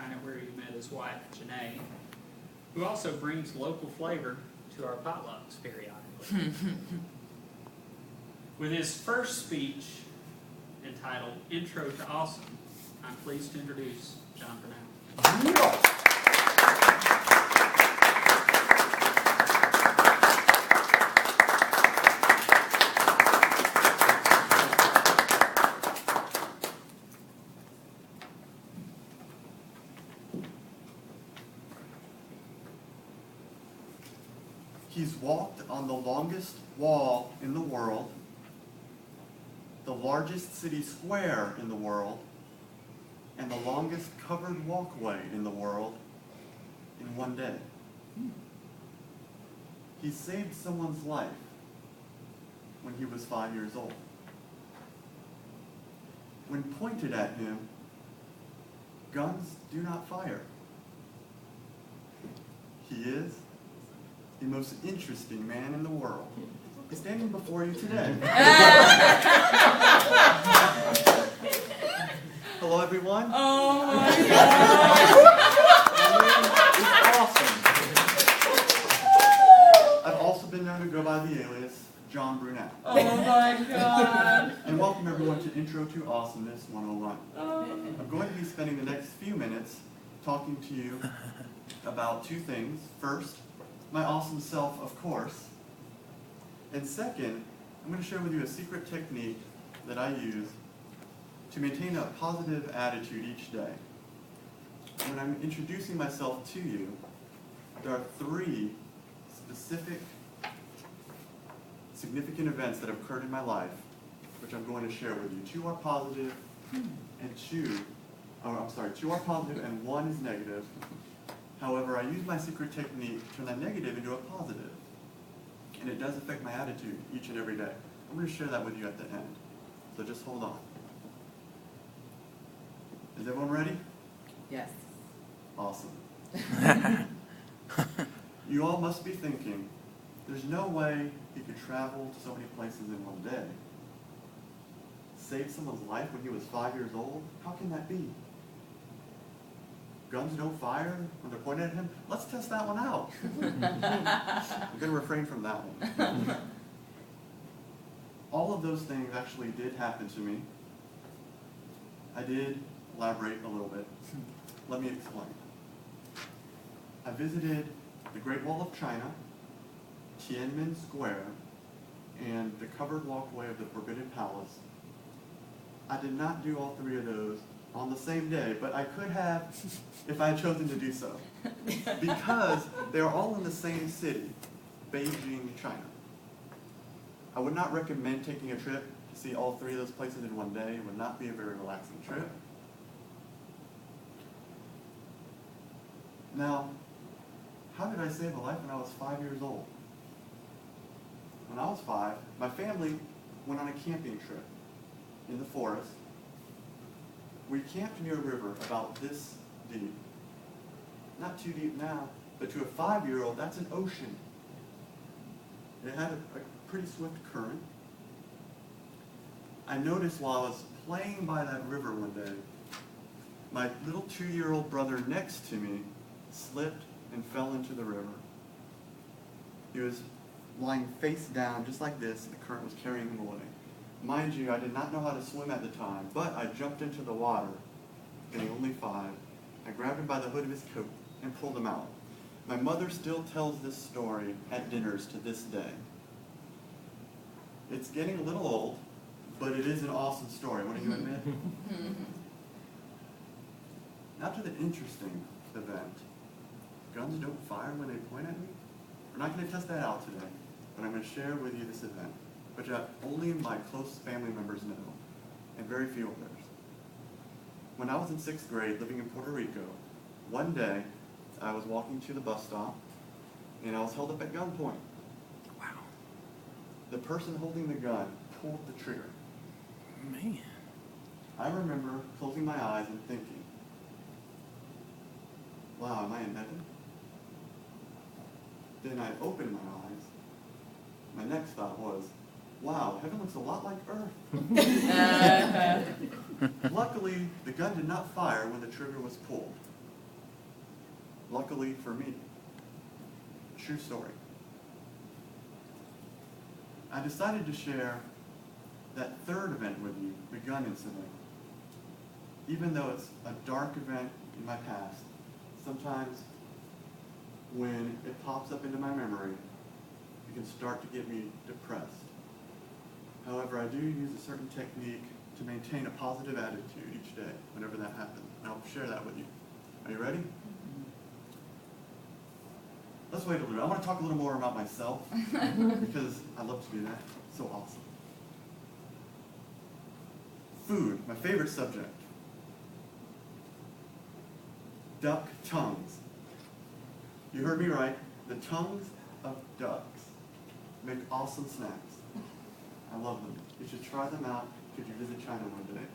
China, where he met his wife, Janae, who also brings local flavor to our potlucks periodically. With his first speech entitled Intro to Awesome, I'm pleased to introduce John Brunow. He's walked on the longest wall in the world, the largest city square in the world, and the longest covered walkway in the world in one day. He saved someone's life when he was 5 years old. When pointed at him, guns do not fire. He is the most interesting man in the world. He's standing before you today. Hello, everyone. Oh my God! It's awesome. I've also been known to go by the alias John Brunow. Oh my God! And welcome everyone to Intro to Awesomeness 101. Oh. I'm going to be spending the next few minutes talking to you about two things. First, my awesome self, of course. And second, I'm going to share with you a secret technique that I use to maintain a positive attitude each day. When I'm introducing myself to you, there are three specific, significant events that have occurred in my life, which I'm going to share with you. Two are positive, and two are positive and one is negative. However, I use my secret technique to turn that negative into a positive. And it does affect my attitude each and every day. I'm going to share that with you at the end. So just hold on. Is everyone ready? Yes. Awesome. You all must be thinking, there's no way he could travel to so many places in one day. Save someone's life when he was 5 years old? How can that be? Guns don't fire when they're pointed at him? Let's test that one out. I'm going to refrain from that one. All of those things actually did happen to me. I did elaborate a little bit. Let me explain. I visited the Great Wall of China, Tiananmen Square, and the covered walkway of the Forbidden Palace. I did not do all three of those on the same day, but I could have if I had chosen to do so. Because they're all in the same city, Beijing, China. I would not recommend taking a trip to see all three of those places in one day. It would not be a very relaxing trip. Now, how did I save a life when I was 5 years old? When I was 5, my family went on a camping trip in the forest. We camped near a river about this deep. Not too deep now, but to a 5-year-old, that's an ocean. It had a pretty swift current. I noticed while I was playing by that river one day, my little 2-year-old brother next to me slipped and fell into the river. He was lying face down just like this, and the current was carrying him away. Mind you, I did not know how to swim at the time, but I jumped into the water, being only 5. I grabbed him by the hood of his coat and pulled him out. My mother still tells this story at dinners to this day. It's getting a little old, but it is an awesome story, wouldn't you admit? Now to the interesting event. Guns don't fire when they point at me? We're not going to test that out today, but I'm going to share with you this event, which only my close family members know, and very few others. When I was in 6th grade living in Puerto Rico, one day I was walking to the bus stop, and I was held up at gunpoint. Wow. The person holding the gun pulled the trigger. Man. I remember closing my eyes and thinking, wow, am I in heaven? Then I opened my eyes. My next thought was, wow, heaven looks a lot like Earth. Luckily, the gun did not fire when the trigger was pulled. luckily for me. True story. I decided to share that third event with you, the gun incident. Even though it's a dark event in my past, sometimes when it pops up into my memory, it can start to get me depressed. However, I do use a certain technique to maintain a positive attitude each day whenever that happens. And I'll share that with you. Are you ready? Let's wait a little. I want to talk a little more about myself because I love to do that. So awesome. Food, my favorite subject. Duck tongues. You heard me right. The tongues of ducks make awesome snacks. I love them. You should try them out if you visit China one day.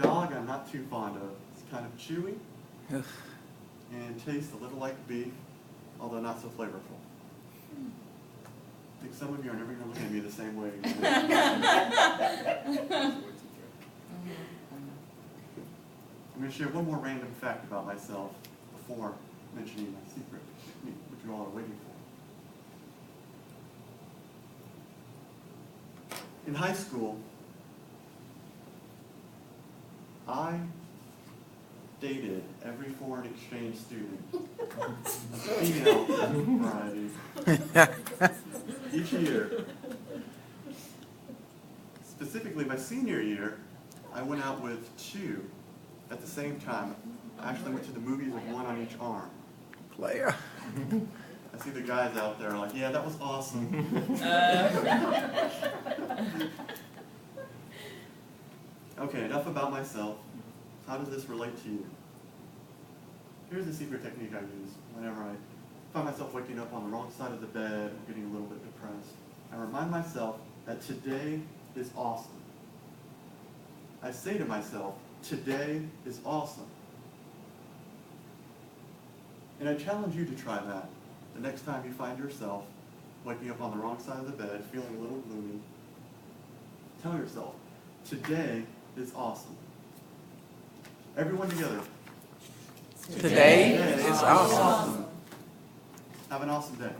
Dog, I'm not too fond of. It's kind of chewy and tastes a little like beef, although not so flavorful. I think some of you are never going to look at me the same way again. I'm going to share one more random fact about myself before mentioning my secret technique, which you all are waiting for. In high school, I dated every foreign exchange student, a female variety, each year. Specifically, my senior year, I went out with 2 at the same time. I actually went to the movies with 1 on each arm. Player. I see the guys out there like, yeah, that was awesome. Okay, enough about myself. How does this relate to you? Here's a secret technique I use whenever I find myself waking up on the wrong side of the bed or getting a little bit depressed. I remind myself that today is awesome. I say to myself, today is awesome. And I challenge you to try that the next time you find yourself waking up on the wrong side of the bed, feeling a little gloomy. Tell yourself, today is awesome. Everyone together. Today is awesome. Have an awesome day.